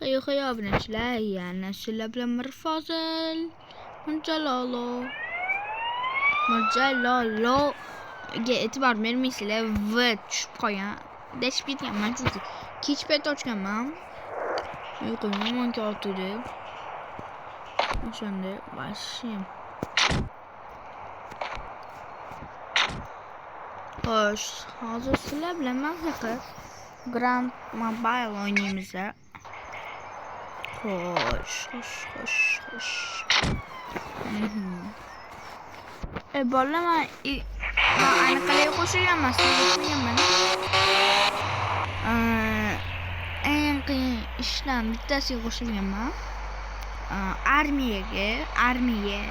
خيا ابنش لا هي نشل بلمر فاصل من جلالو اعتبار من مثل وچ قایا دش بیدیم من چیزی کیچ پیدا کنم یکمی من که آتوده نشانده başlayayım. Hoş, hazır silah bilemez ki Grand Mobile oynayımıza. Hoş. Bollama aynı kaleye koşuyorum aslında. En kıyın işlem bittesi koşuyorum ben. Armiye,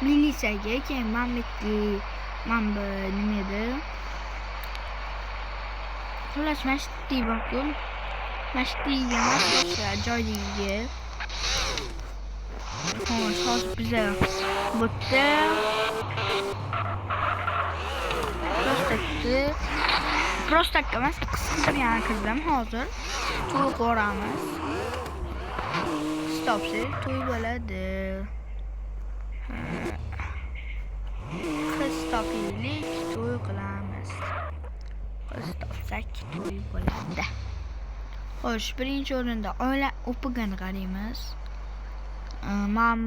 milisaga keyin mana nima edi? Xullas mashti borku. Mashtiga joyiga. Hozir biza bu yerda Просто emas, qisqacha kirdim hozir. To'y ko'ramiz. Stopsi, to'y bo'ladi. Qistoplik to'y qilamiz. Qistopsak to'y bo'ladi. Xo'sh, birinchi o'rinda oila o'pigani qaraymiz. Man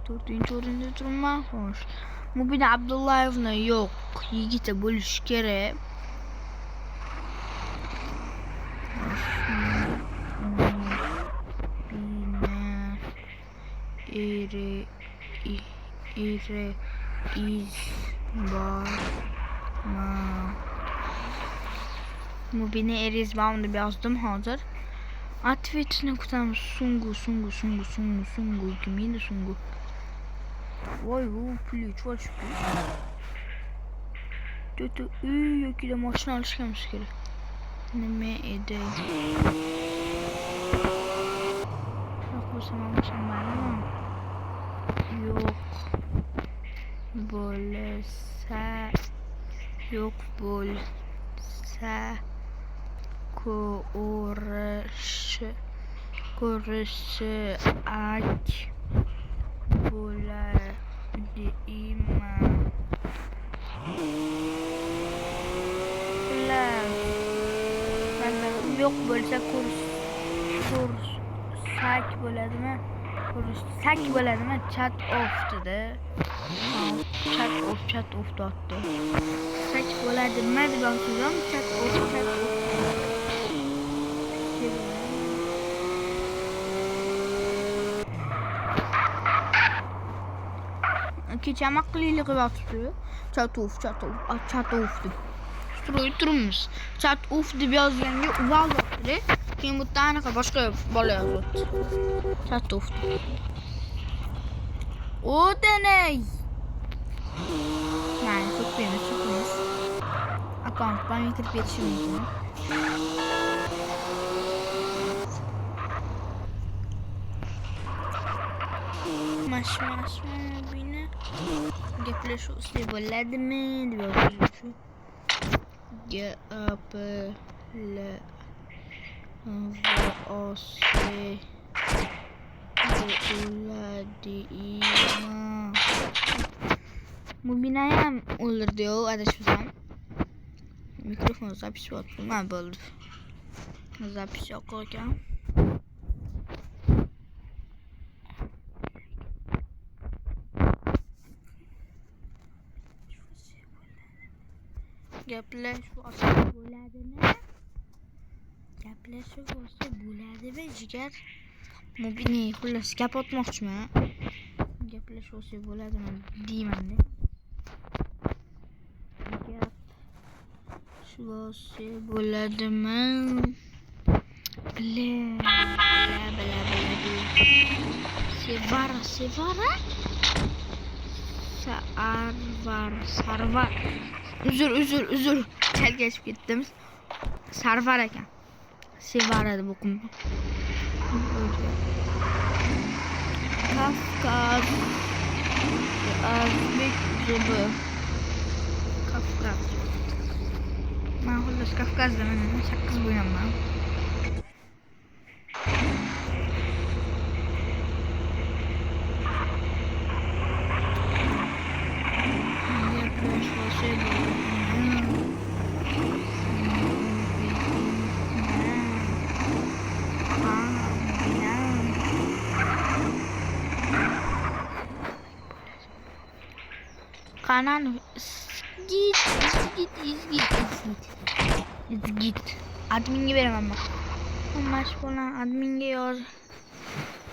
4-o'rinda turibman. Xo'sh, Mubina Abdullayevni yo'q, yigiti bo'lish kerak. Mubina Erizbaum deb yozdim hozir. Atvetini kutamiz. Sungu. Kim edi Sungu? Voy, u pul cho'ch. Tutu yoki da mashina olishimiz kerak. Nima edi? Yo'q bo'lsa mashinalarmi? Yo'q bo'lsa ko'rishak bo'ladimi? Yo'q bo'lsa ko'rsak bo'ladimi? Chat off dedi. Chat off dotdi. Sak bo'ladimi deb yozdim. Chat off. Kecha qilaylik yotibdi. Chat off deb. Turibmiz. Chat off deb yozganga uval yotdi. Keyin bu anaqa boshqa bola yozibdi. Chat off. O'tanay. Mana so'kamiz. Akkauntdan kirib ketishim mumkin. Mashina gaplashuvchi bo'ladimi deb yozishdi. Mubinayam o'ldirdi-yu, adashmasam. Mikrofon zapis bo'pti, mana bo'ldi. Zapis yo'q ekan. Gaplashuvchi bo'ladimi jigar? Mubina xullas gap otmoqchiman. Gaplashuvchi bo'ladimi deyman-da. Gaplashuvchi bo'ladimi? Sevara? Sarvar. Uzr. Chalkashib ketdim. Sarvar ekan. Sevara deb o'qim. Kafkaz. Azbek zobi. Kafkaz. Men xullas Kafkazdaman. 8 bo'yaman. Kanan git. Admin'e veremem bak. Maç falan admin'e yoz.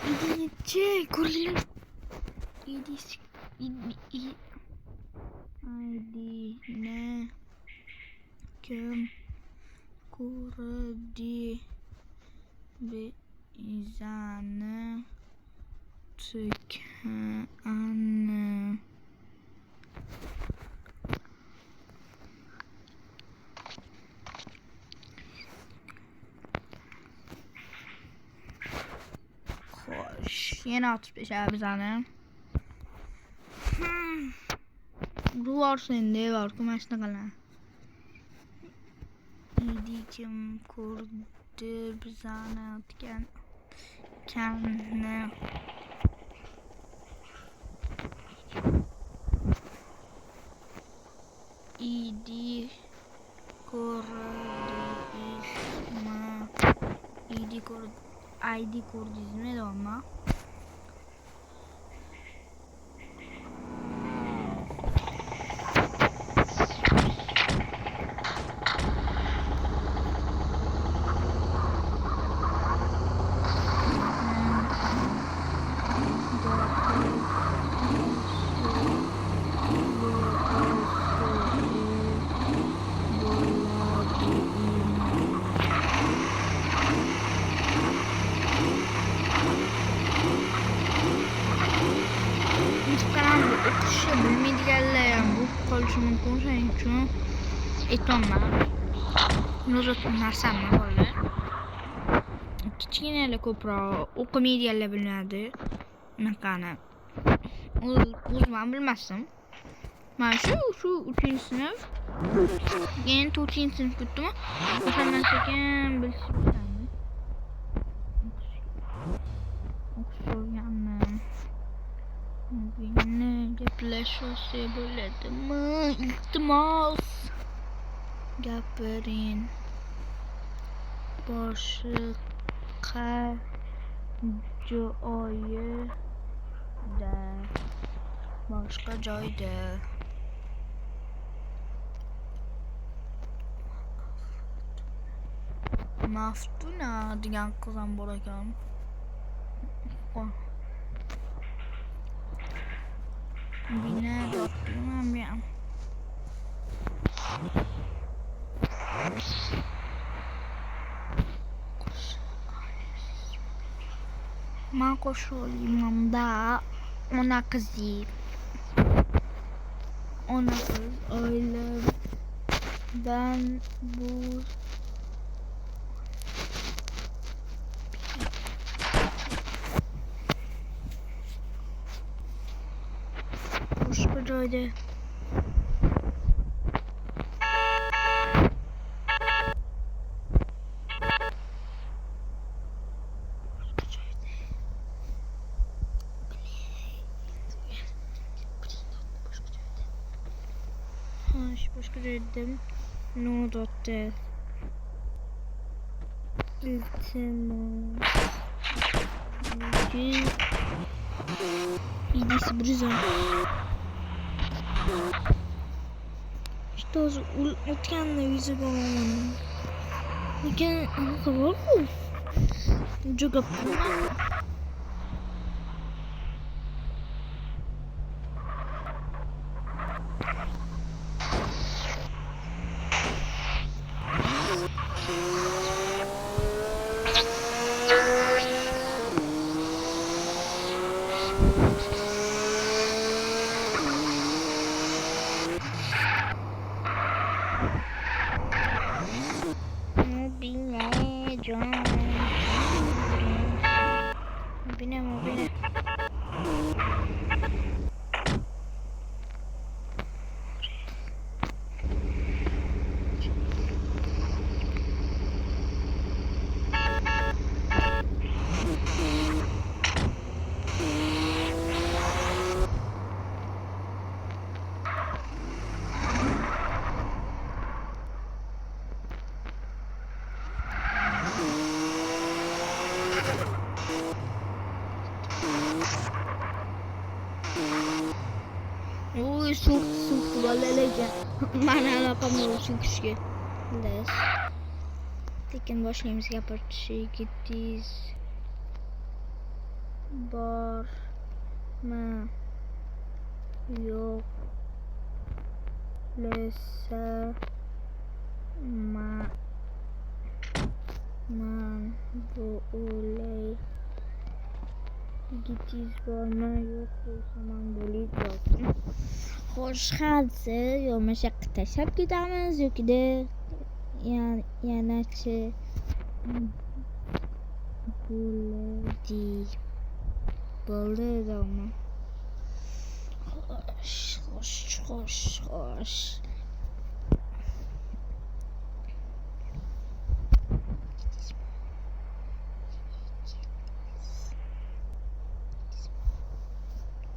İdiyetçi kurulu. İdiyetçi. Haydi ne? Kim kurdi bizanı tükenı. Hoş. Yeni 65 abi zaten. Bu var sende var. Kumaşta kalan. İdiyeceğim kurdu bizane atken kendine. İdi kurdu isma. İdi kurdu ismi de olma. Okuşa bilmediğerler bu konuşmanın konuşanı etonlar. Nozotlar sanma böyle. Kiçiğine kopra o komedyalar bilinadi. Nakana. Uzman bilmezdim. Ben şu 3. sınıf. Yeni 3. sınıf bitti mi? O senden sekin bilsin bir tane. Okusur yanım. Bugün depreşose böyledi mi? İltimas gapirin boşqa joyda Maftuna degan qizim bor ekan. Bina doktorum ya. Ma koşulimamda ona kızı. Ona kız öyle. Ben bu başka joyda başka joyda no dotte iltimas idisi briza что же o'tganni yuzi boraman lekin anaqa borku juda Bine. Uy, su Bolalarga mana aloqam yo'q shu kishga. Xullas. Tekin boshlaymiz gapirishga. Yigitiz bormi? Yo'q. Lesa man bu o'lay. Yigitiz bormi? Yo'q bo'lsa man bo'layapti. Xo'sh, hali yo mashaqqat tashlab ketamiz yoki-da yanachi bo'ladimi? Xo'sh.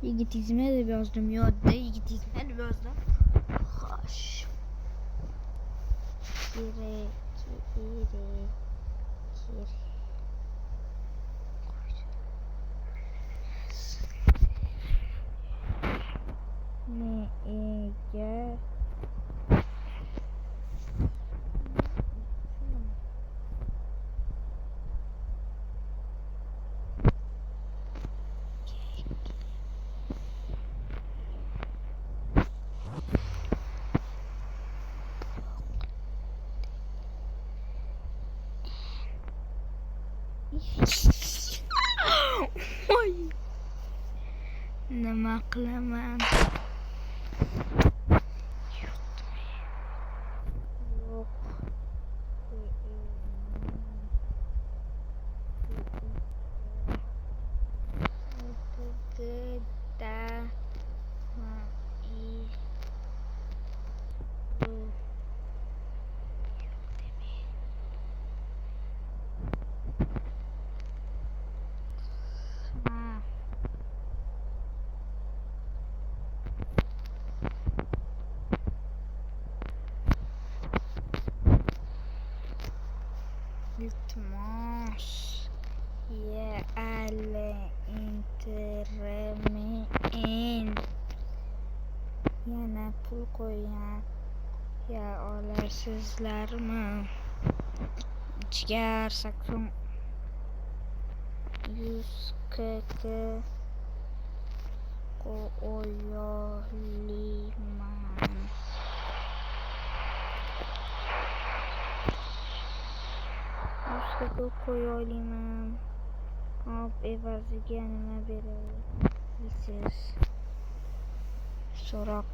Yigitizmi deb yozdim yodda, yigitizmi deb yozdim. Xo'sh. Kerak. Nega Oy. Nima qilaman? İltimos ya alle intermein yana pul qo'ygan ya olasizlarmi? Jigar 100 kk qo'yoliman. Ustiga qo'yoliman. Hop, evaziga nima berasiz? So'roq.